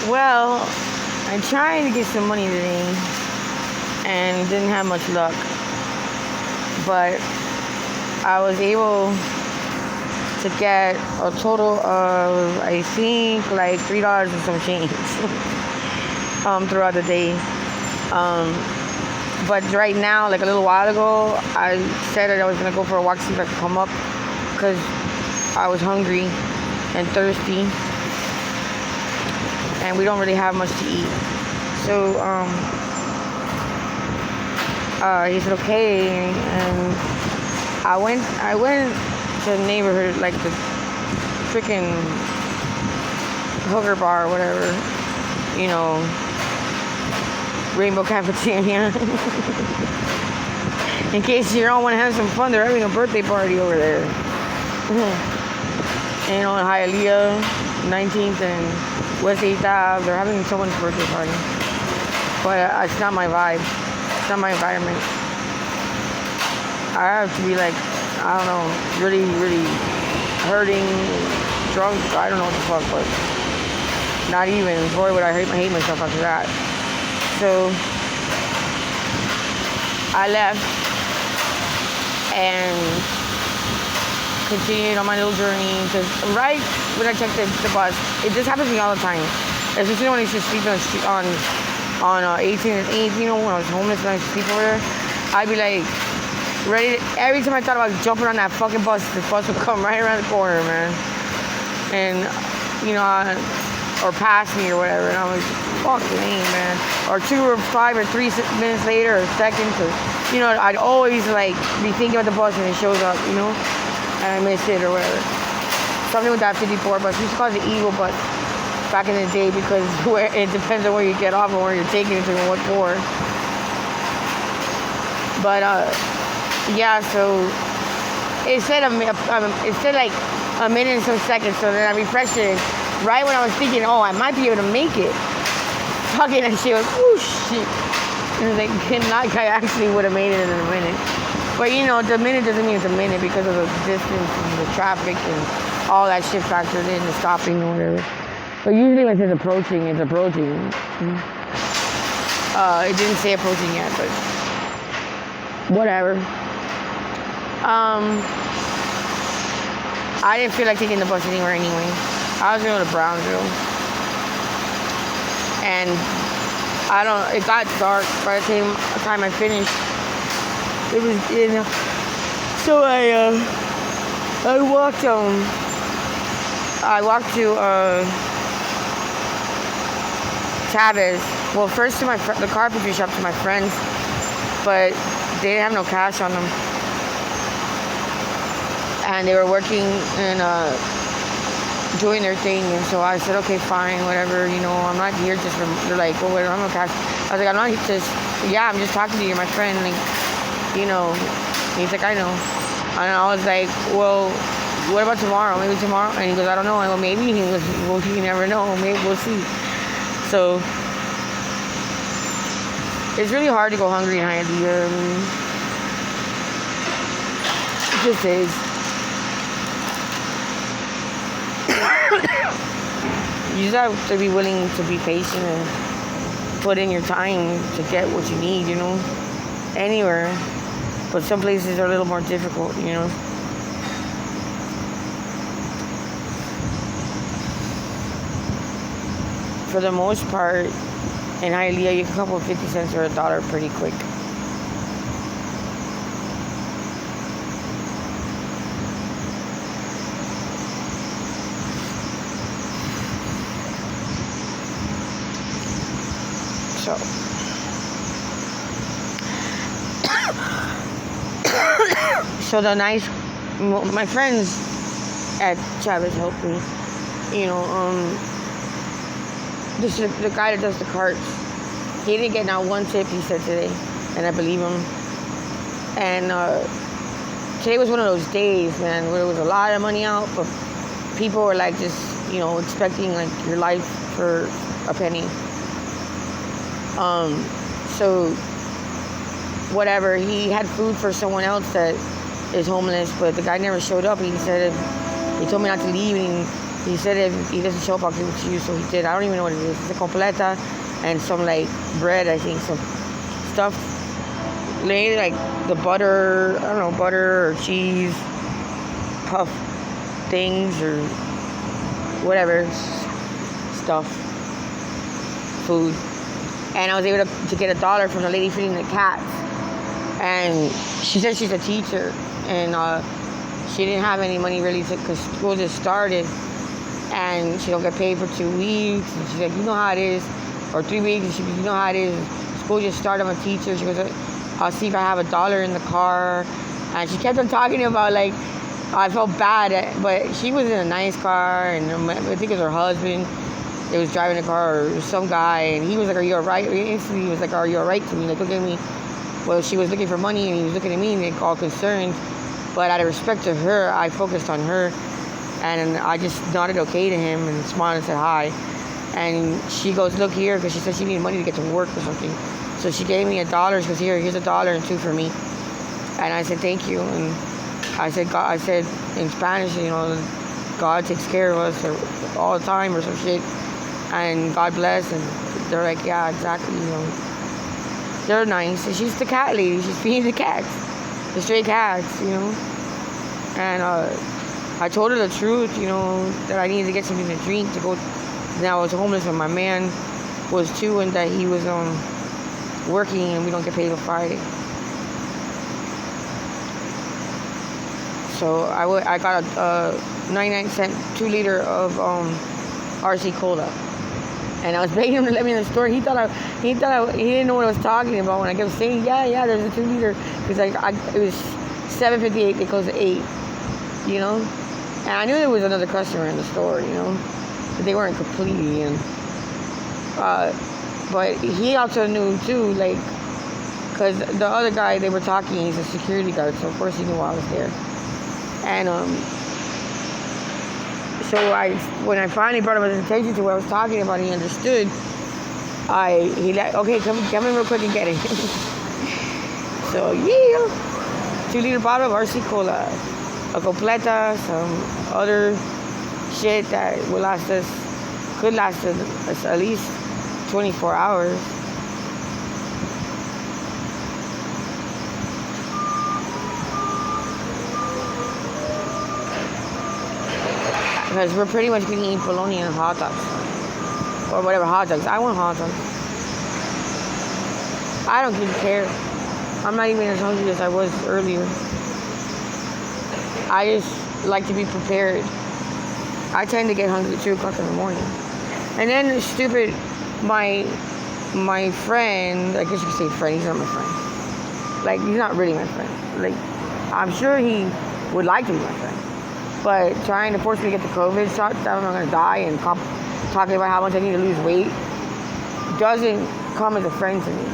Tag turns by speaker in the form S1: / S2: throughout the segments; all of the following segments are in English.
S1: Well, I tried to get some money today and didn't have much luck. But I was able to get a total of, I think, like $3 and some change throughout the day. But right now, like a little while ago, I said that I was going to go for a walk, see if I could come up, because I was hungry and thirsty, and we don't really have much to eat. So he said okay, and I went to the neighborhood, like the freaking hooker bar or whatever, you know, Rainbow Cafeteria. In case you don't want to have some fun, they're having a birthday party over there. You know, in Hialeah, 19th and West 8th Ave, they're having someone's birthday party. But it's not my vibe. It's not my environment. I have to be like, I don't know, really, really hurting, drunk, I don't know what the fuck, but not even. Boy, would I hate myself after that. So I left and continued on my little journey, because right when I checked the bus, it just happens to me all the time, especially when I used to sleep on 18th and 8th, you know, when I was homeless and I used to sleep over there. I'd be like ready to, every time I thought about jumping on that fucking bus, the bus would come right around the corner, man, and you know, or pass me or whatever, and I was fucking lame, man. Or 2 or 5 or 3 minutes later, or seconds, or you know, I'd always like be thinking about the bus and it shows up, you know, and I missed it or whatever. Something with that 54 bus. We used to call it the Eagle bus back in the day, because it depends on where you get off and where you're taking it to and what for. But yeah, so it said like a minute and some seconds. So then I refreshed it. Right when I was thinking, oh, I might be able to make it, fucking that shit was, oh shit. And I actually would have made it in a minute. But you know, the minute doesn't mean it's a minute, because of the distance and the traffic and all that shit factored in, the stopping or whatever. But usually when it says approaching, it's approaching. It didn't say approaching yet, but whatever. I didn't feel like taking the bus anywhere anyway. I was going to go to Brownsville. And it got dark by the time I finished. It was, you know, so I walked to Chavez. Well, first to the carpentry shop to my friends, but they didn't have no cash on them. And they were working and doing their thing, and so I said, okay, fine, whatever, you know, I'm not here just for, they're like, well, wait, I'm no cash. I was like, I'm not just, yeah, I'm just talking to you, my friend, like, you know. He's like, I know. And I was like, well, what about tomorrow? Maybe tomorrow? And he goes, I don't know. I go, maybe. He goes, well, you never know. Maybe we'll see. So it's really hard to go hungry in Hialeah. It just is. You just have to be willing to be patient and put in your time to get what you need, you know, anywhere. But some places are a little more difficult, you know. For the most part, in Hialeah, you can come up with 50 cents or $1 pretty quick. So my friends at Chavez helped me, you know, the guy that does the carts, he didn't get not one tip, he said today, and I believe him. And today was one of those days, man, where there was a lot of money out, but people were like just, you know, expecting like your life for a penny. So whatever, he had food for someone else that is homeless, but the guy never showed up. He said, he told me not to leave, and He said if he doesn't show up, I'll give it to you. So he did. I don't even know what it is. It's a completa and some like bread, I think, some stuff. Maybe like the butter, I don't know, butter or cheese, puff things or whatever stuff, food. And I was able to get $1 from the lady feeding the cats. And she said she's a teacher, and she didn't have any money really because school just started, and she don't get paid for 2 weeks. And she's like, you know how it is, or 3 weeks. And she goes, you know how it is. School just started. I'm a teacher. She goes, I'll see if I have $1 in the car. And she kept on talking about like, I felt bad, but she was in a nice car, and I think it was her husband. They was driving the car, or some guy, and he was like, are you alright? Instantly, he was like, are you alright to me? Like, look at me. Well, she was looking for money, and he was looking at me, and they all concerned. But out of respect to her, I focused on her, and I just nodded okay to him and smiled and said hi. And she goes, look here, because she said she needed money to get to work or something. So she gave me $1. She goes, here's $1 and 2 for me. And I said, thank you. And I said, God, I said in Spanish, you know, God takes care of us all the time or some shit. And God bless. And they're like, yeah, exactly, you know. They're nice. And she's the cat lady. She's feeding the cats, the stray cats, you know. And I told her the truth, you know, that I needed to get something to drink to go. Now I was homeless, and my man was too, and that he was working, and we don't get paid on Friday. So I got a 99-cent 2-liter of RC Cola. And I was begging him to let me in the store. He didn't know what I was talking about when I kept saying, yeah, there's a 2-liter. Because it was $7.58, they closed at 8, you know? And I knew there was another customer in the store, you know? But they weren't completely in. But he also knew too, like, because the other guy, they were talking, he's a security guard, so of course he knew I was there. And so when I finally brought him his attention to what I was talking about, he understood. Okay, come in real quick and get it. So yeah, 2-liter bottle of RC Cola, a completa, some other shit that could last us at least 24 hours. Because we're pretty much going to eat bologna and hot dogs. Or whatever, hot dogs. I want hot dogs. I don't even care. I'm not even as hungry as I was earlier. I just like to be prepared. I tend to get hungry at 2 o'clock in the morning. And then stupid, my friend, I guess you could say friend, he's not my friend. Like, he's not really my friend. Like, I'm sure he would like to be my friend. But trying to force me to get the COVID shot, that I'm going to die, and talking about how much I need to lose weight, doesn't come as a friend to me.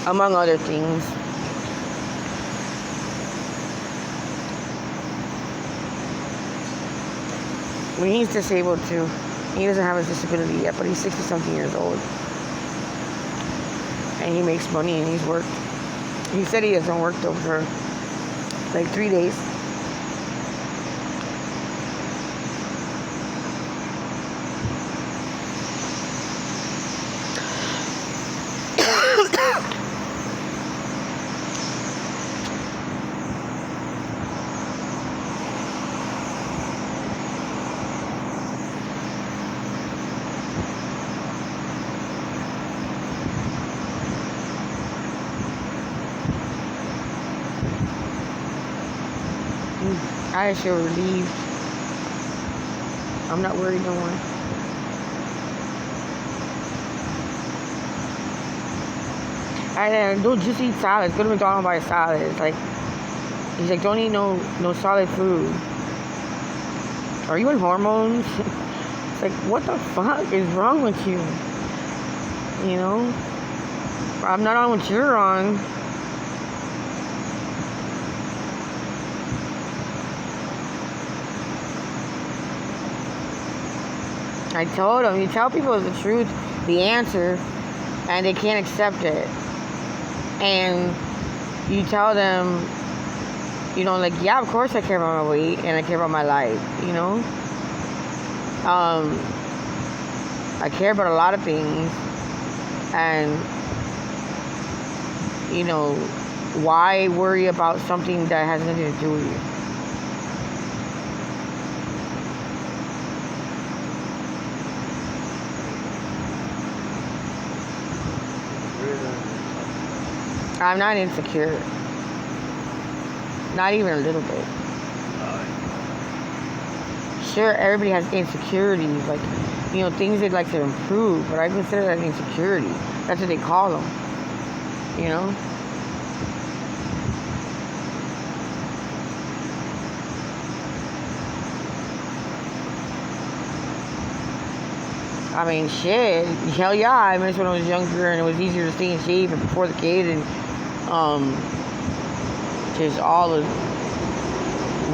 S1: Among other things. I mean, he's disabled too. He doesn't have his disability yet, but he's 60-something years old. And he makes money, and he's worked. He said he hasn't worked over like 3 days. I feel relieved. I'm not worried no more. And don't just eat salads. Go to McDonald's and buy a salad. It's like, he's like, don't eat no solid food. Are you on hormones? It's like, what the fuck is wrong with you? You know? I'm not on what you're on. I told them, you tell people the truth, the answer, and they can't accept it. And you tell them, you know, like, yeah, of course I care about my weight and I care about my life, you know. I care about a lot of things, and, you know, why worry about something that has nothing to do with you? I'm not insecure. Not even a little bit. Sure, everybody has insecurities, like, you know, things they'd like to improve, but I consider that insecurity. That's what they call them, you know? I mean, shit, hell yeah, I miss when I was younger and it was easier to stay in shape and before the kid and, just all the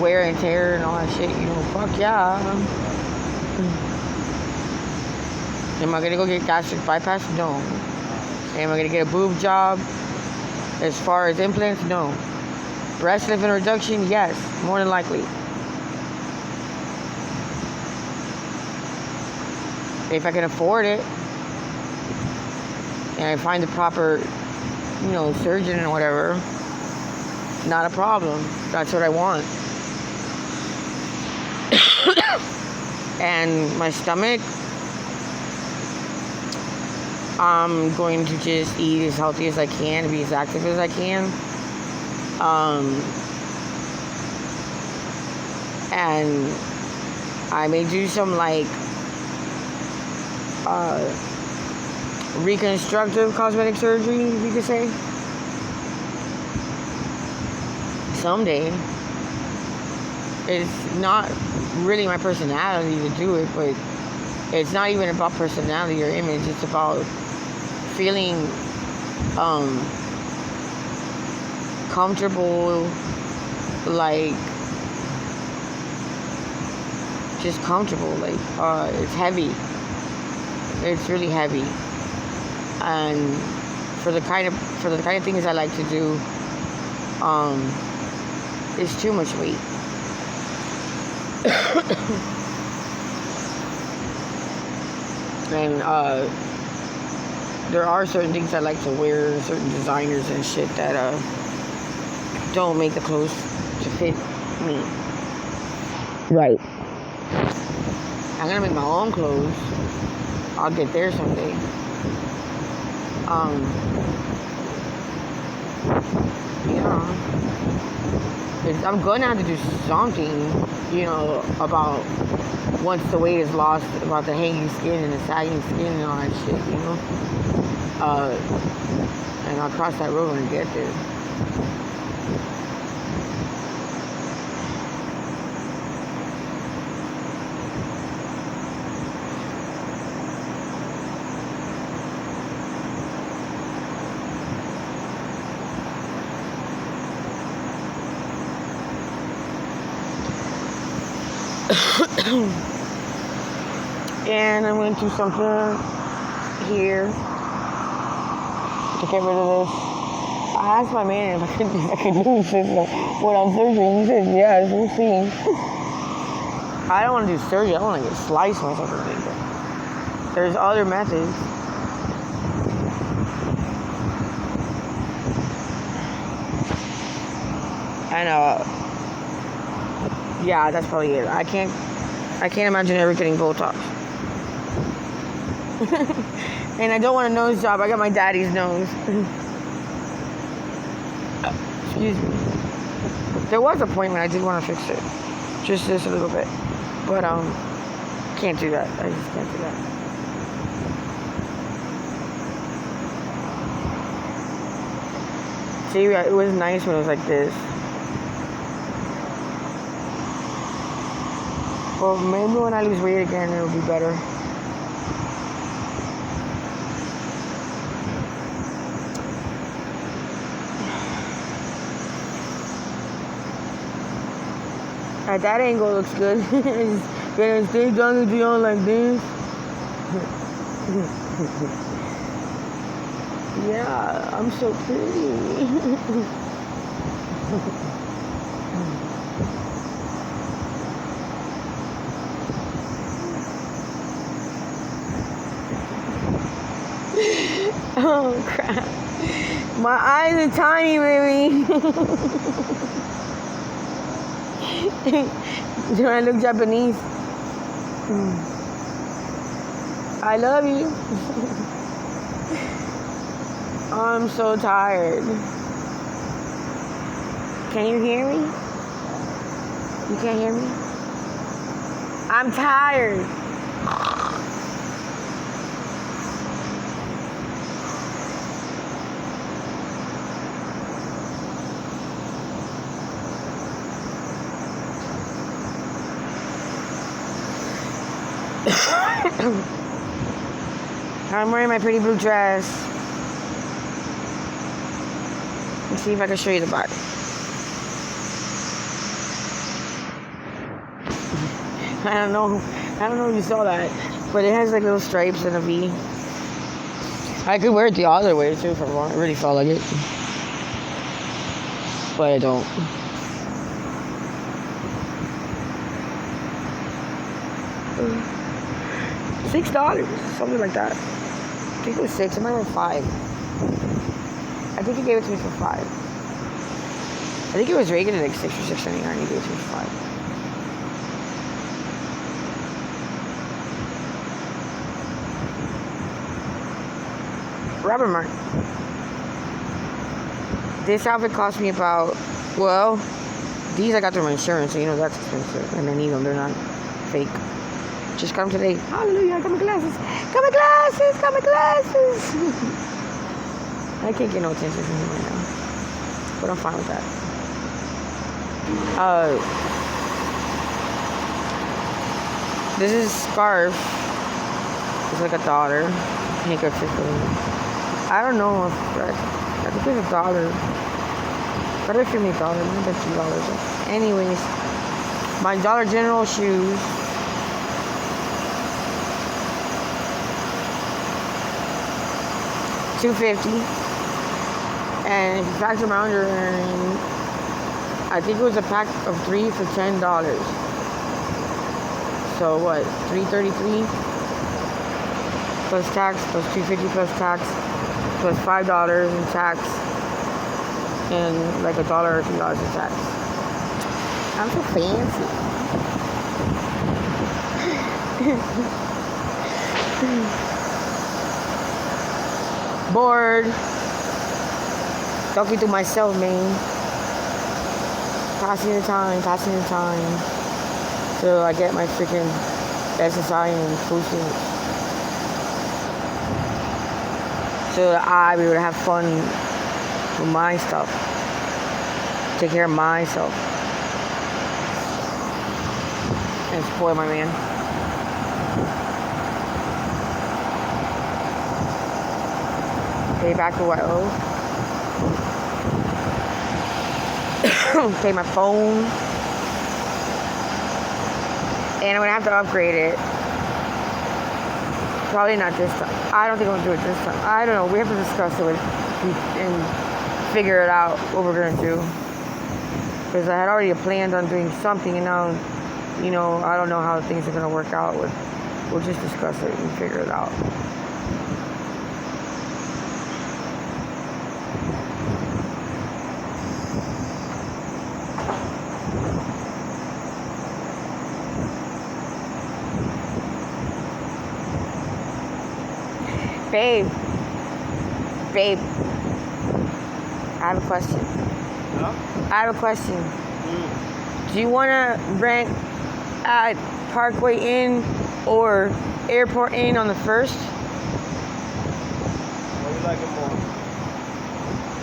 S1: wear and tear and all that shit, you know, fuck yeah. Am I gonna go get gastric bypass? No. Am I gonna get a boob job? As far as implants? No. Breast lift and reduction? Yes, more than likely. If I can afford it, and I find the proper, you know, surgeon or whatever, not a problem. That's what I want. And my stomach, I'm going to just eat as healthy as I can, be as active as I can. And I may do some, like, reconstructive cosmetic surgery, if you could say. Someday. It's not really my personality to do it, but it's not even about personality or image. It's about feeling comfortable, like, just comfortable. Like, it's heavy. It's really heavy, and for the kind of things I like to do, it's too much weight. And there are certain things I like to wear, certain designers and shit that don't make the clothes to fit me. Right. I'm gonna make my own clothes. I'll get there someday. Yeah. I'm gonna have to do something, you know, about once the weight is lost, about the hanging skin and the sagging skin and all that shit, you know. And I'll cross that road when I get there. And I'm going to do something here to get rid of this. I asked my man if I could lose this without surgery. He said, yes, we'll see. I don't want to do surgery. I want to get sliced myself or something. There's other methods. And, yeah, that's probably it. I can't imagine ever getting Botox. And I don't want a nose job. I got my daddy's nose. Excuse me. There was a point when I did want to fix it. Just this a little bit. But, can't do that. I just can't do that. See, it was nice when it was like this. Well, maybe when I lose weight again, it'll be better. At that angle, looks good. It's getting stay done with you on like this. Yeah, I'm so pretty. Oh crap. My eyes are tiny, baby. Do I look Japanese? I love you. I'm so tired. Can you hear me? You can't hear me? I'm tired. I'm wearing my pretty blue dress. Let's see if I can show you the back. I don't know if you saw that, but it has like little stripes and a V. I could wear it the other way too if I want. It really felt like it, but I don't. $6, something like that. I think it was 6. It might have been 5. I think he gave it to me for 5. I think it was rated at like 6 or 6.99. He gave it to me for 5. Robert Mark. This outfit cost me about, well, these I got through my insurance, so you know that's expensive. And I need them. They're not fake. Just got them today. Hallelujah, I got my glasses. Got my glasses, got my glasses. I can't get no attention from him right now. But I'm fine with that. This is scarf. It's like $1. Pink or $50. I don't know if I think it's $1. But if you make $1, maybe that's $2. Anyways, my Dollar General shoes. $2.50, and if you factor my under, I think it was a pack of 3 for $10. So what? $3.33 plus tax, plus $2.50 plus tax, plus $5 in tax, and like $1 or $2 in tax. I'm so fancy. Bored. Talking to myself, man. Passing the time. So I get my freaking SSI and food stamps. So that I be able to have fun with my stuff. Take care of myself. And spoil my man. Pay back for what I owe. Pay my phone. And I'm gonna have to upgrade it. Probably not this time. I don't think I'm gonna do it this time. I don't know. We have to discuss it and figure it out what we're gonna do. Because I had already planned on doing something, and now, you know, I don't know how things are gonna work out. We'll just discuss it and figure it out. Babe, I have a question.
S2: Huh?
S1: I have a question. Do you want to rent at Parkway Inn or Airport Inn on the 1st?
S2: What do you like it more?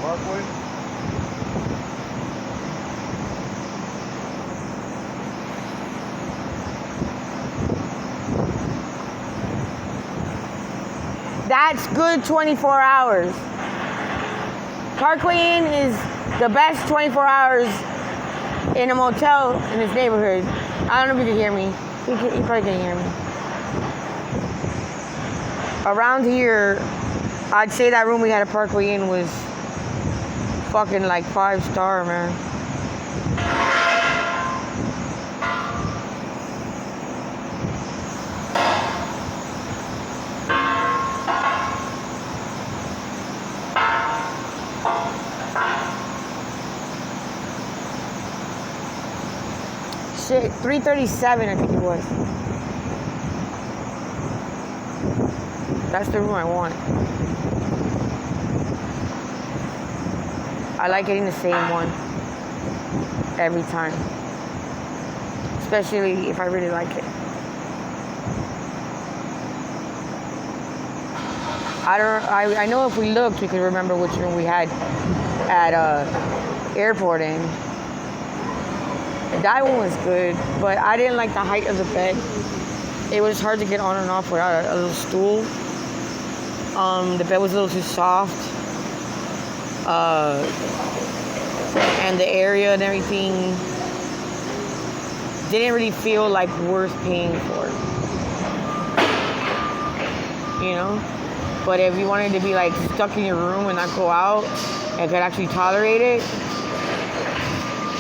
S2: Parkway?
S1: That's good 24 hours. Parkway Inn is the best 24 hours in a motel in this neighborhood. I don't know if you can hear me. You probably can't hear me. around here, I'd say that room we had at Parkway Inn was fucking like 5-star, man. Shit, 337 I think it was. That's the room I want. I like getting the same one every time. Especially if I really like it. I know if we looked we could remember which room we had at Airport Inn. That one was good, but I didn't like the height of the bed. It was hard to get on and off without a little stool. The bed was a little too soft. And the area and everything didn't really feel like worth paying for. You know? But if you wanted to be like stuck in your room and not go out and could actually tolerate it,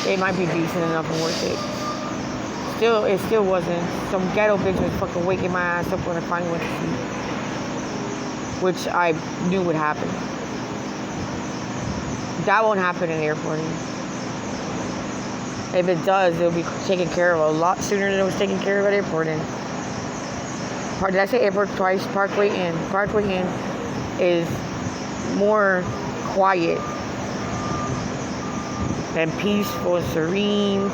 S1: it might be decent enough and worth it. It still wasn't. Some ghetto bitch was fucking waking my ass up when I finally went to sleep. Which I knew would happen. That won't happen in Airport Inn. If it does, it'll be taken care of a lot sooner than it was taken care of at Airport Inn. Did I say Airport twice? Parkway Inn. Parkway Inn is more quiet and peaceful and serene.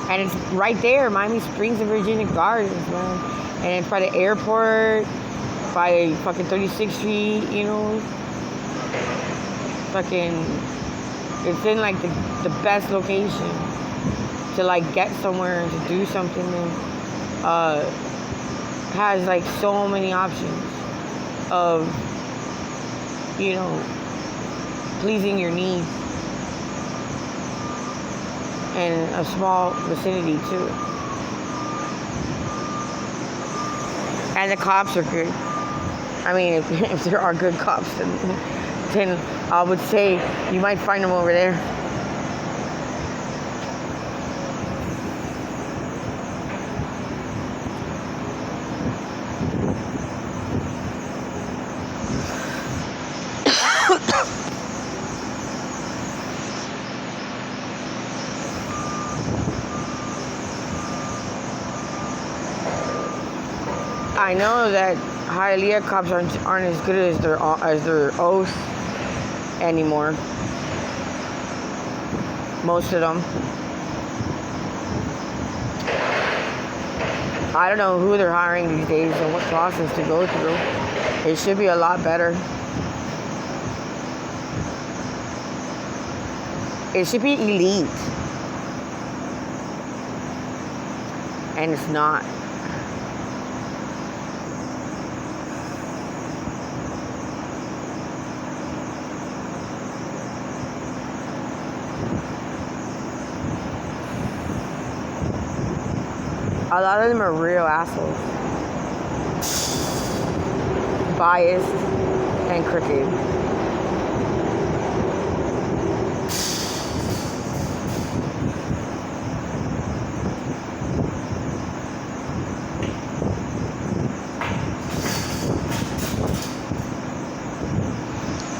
S1: And it's right there, Miami Springs and Virginia Gardens, man. And it's by the airport, by fucking 36th Street, you know. Fucking, it's in like the best location to like get somewhere and to do something. And has like so many options of, you know, pleasing your needs. And a small vicinity too. And the cops are good. I mean, if there are good cops, then I would say you might find them over there. I know that Hialeah cops aren't as good as their oath anymore. Most of them. I don't know who they're hiring these days and what process to go through. It should be a lot better. It should be elite. And it's not. A lot of them are real assholes. Biased and crooked.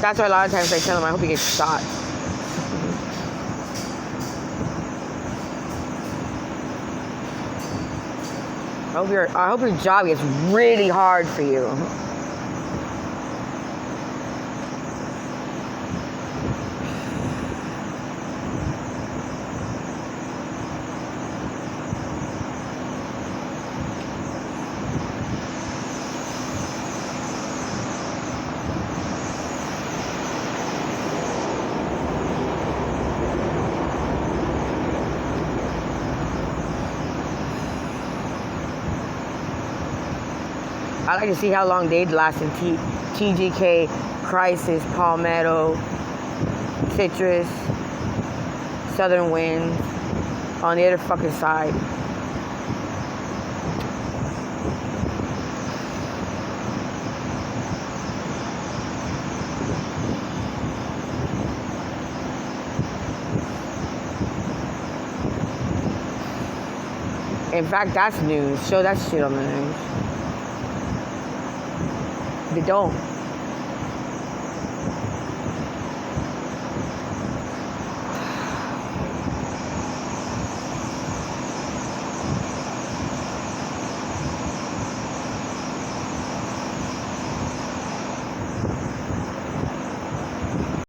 S1: That's why a lot of times I tell them I hope he gets shot. I hope your job gets really hard for you. I like to see how long they'd last in TGK, Crisis, Palmetto, citrus, southern wind on the other fucking side. In fact, that's news. Show that shit on the news. They don't.